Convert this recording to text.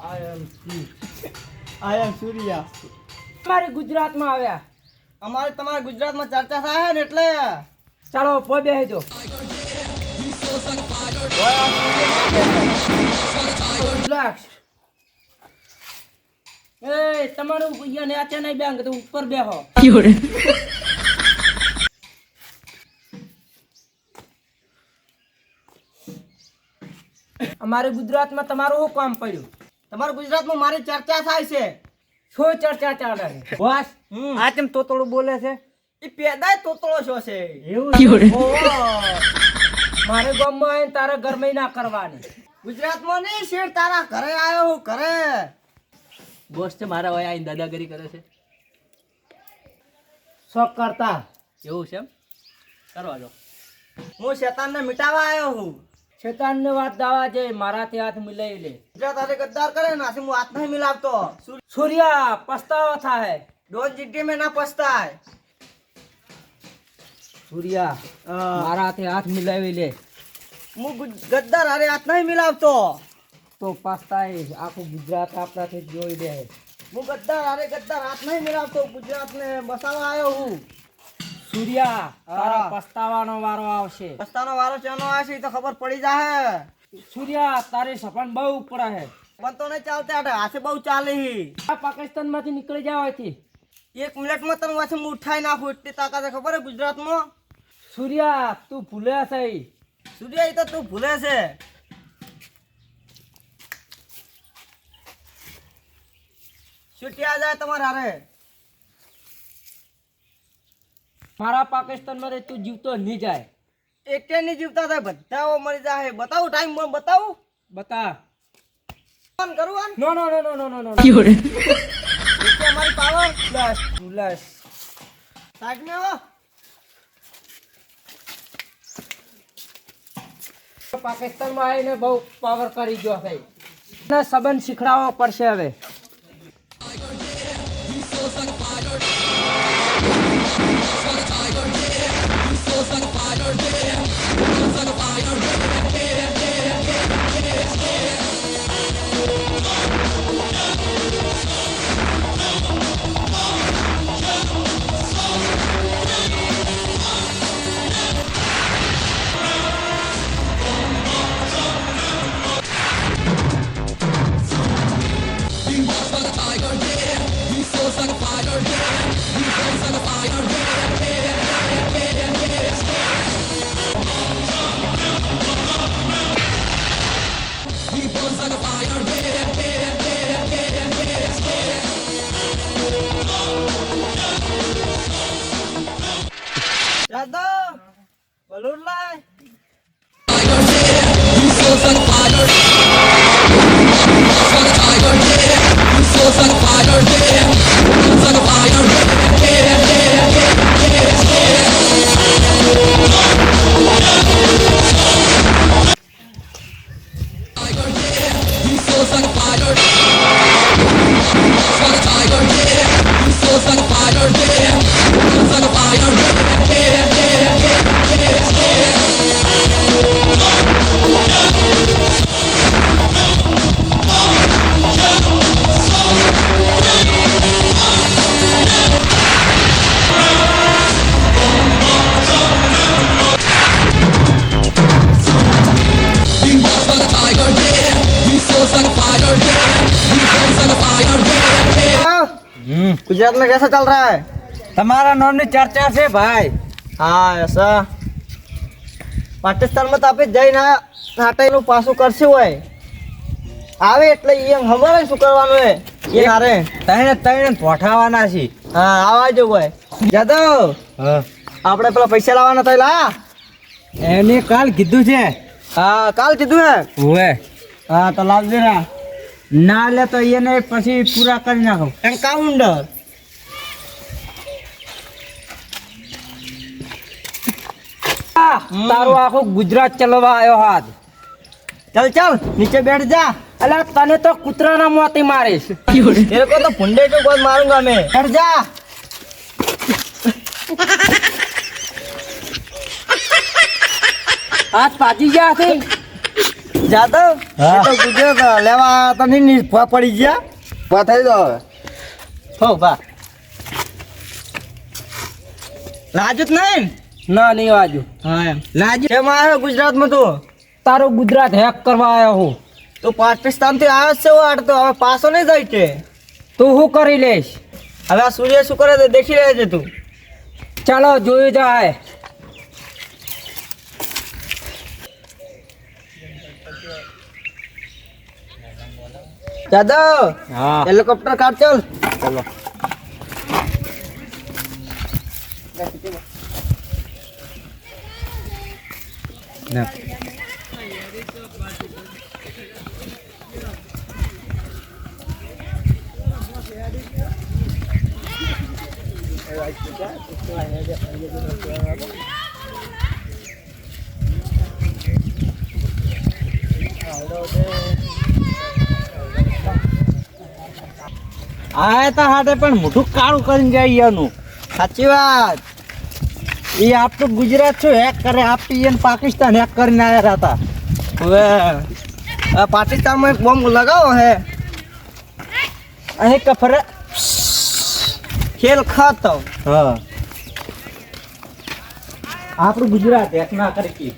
આઈ એમ સૂર્યા. અમારે ગુજરાતમાં આવ્યા. અમારે તમારા ગુજરાતમાં ચર્ચા થાય ને એટલે ચાલો પો બેહજો. એ તમારું અહીંયા નેચે નહીં બેંગ તો ઉપર બેહો. અમારે ગુજરાતમાં તમારું શું કામ પડ્યું? તમારા ગુજરાતમાં મારી ચર્ચા થાય છે. શું ચર્ચા ચાલે છે? બોસ આ કેમ તોતળું બોલે છે? એ પેદાય તોતળો છો છે. એવું મારે ગામમાં આવીને તારે ગરમી ના કરવાની. ગુજરાતમાં નહીં શેઠ, તારા ઘરે આવ્યો હું ઘરે. બોસ છે મારા ભાઈ આવીને દાદાગીરી કરે છે. શોખ કરતા એવું છે એમ કરવા દો. હું શેતાનને મિટાવા આવ્યો હું. શેતાનને વાત દાવા છે, મારાથી હાથ મિલાવી લે. ગુજરાત હાથે ગદ્દાર કરે ને હું હાથ નહીં મિલાવતો. સૂર્યા પસ્તાવો થાય. ડોન જીટી में ना पछताए. સૂર્યા મારાથી હાથ મિલાવી લે. હું ગદ્દાર હારે હાથ નહીં મિલાવતો. તો પસ્તાય આખું ગુજરાત આપણાથી જોઈ દે. હું ગદ્દાર હારે ગદ્દાર હાથ નહીં મિલાવતો. ગુજરાતને બસાવવા આવ્યો હું. સૂર્યા તારા પસ્તાવાનો વારો આવશે. પસ્તાનો વારો ચાનો આવશે એ તો ખબર પડી જાય. સૂર્યા તારી સપન બહુ પડે છે. પણ તો નહીં ચાલતા હાથે બહુ ચાલે. આ પાકિસ્તાન માંથી નીકળી જવાથી 1 મિનિટમાં તને વાંચે હું ઉઠાઈ નાખું એટલી તાકાત ખબર હે ગુજરાતમાં. સૂર્યા તું ભૂલે છે. સૂર્ય એ તો તું ભૂલે છે. છૂટી આ જાય તમારે હારે. મારા પાકિસ્તાન માં તું જીવતો નહીં જાય. એકટે નહીં જીવતા થાય બધા મરી જાય. બતાવું ટાઈમ બતાવું. બતા ફોન કરું આન. નો નો નો નો નો નો નો અમારી પાવર પ્લસ પ્લસ સાઈડ में આવો. પાકિસ્તાન માં આવીને બહુ પાવર કરી ગયો છે. ના સંબંધ શીખડાવવો પડશે હવે. યાદવ બલૂન લાય. गुजरात में कैसा चल रहा है? તમારા નામની ચર્ચા છે ભાઈ. हाँ ऐसा पाकिस्तान में तो आप જઈને નાટાઈનું પાછું કરશે હોય આવે એટલે એમ ખબર શું કરવાનું હે એ હારે તઈને પોઠાવાના છે. હા આવા જો હોય. જાદવ આપણે પેલા પૈસા લાવવાના હતા લા. એને કાલ કીધું છે. હા કાલ કીધું હે. ઓવે હા તો લાવજે ના. ના લે તો એને પછી પૂરા કરી નાખો. એન્કાઉન્ટર તારું આખું ગુજરાત ચલાવવા આવ્યો હાથ. चल चल नीचे बैठ जा. અલા તને તો કૂતરાના મોતી મારીશ. तेरे को तो फुंडे के गोद मारूंगा मैं. बैठ जा. હાથ પાજી ગયા છે. જાદવ હા. એ તો ગુજરાત લેવા તને ની ભા પડી ગયા પતાઈ દો હવે હો બા લાજુ જ નહીં ના નહીં વાજુ હા એમ લાજુ કેમ આવ્યો ગુજરાતમાં તું તારો ગુજરાત હેક કરવા આવ્યો હું તું પાકિસ્તાન થી આવ્યો છે વાટ તો હવે પાછો નહીં જાય છે તું શું કરી લઈશ હવે આ સૂર્ય શું કરે તે દેખી રહ્યા છે તું ચાલો જોયું જાય જાદવ હા હેલિકોપ્ટર કાઢ ચાલ ચલો આ તા હાથે પણ મોઢું કાળું કરીને જાય એનું સાચી વાત એ આપ તો ગુજરાત છો હેક કરે આપી એને પાકિસ્તાન હેક કરીને આવ્યા હતા હવે આ પાકિસ્તાનમાં એક બોમ્બ લગાવો હે અહીં કફરે ખેલ ખાતો હા આપણું ગુજરાત હેક ના કરી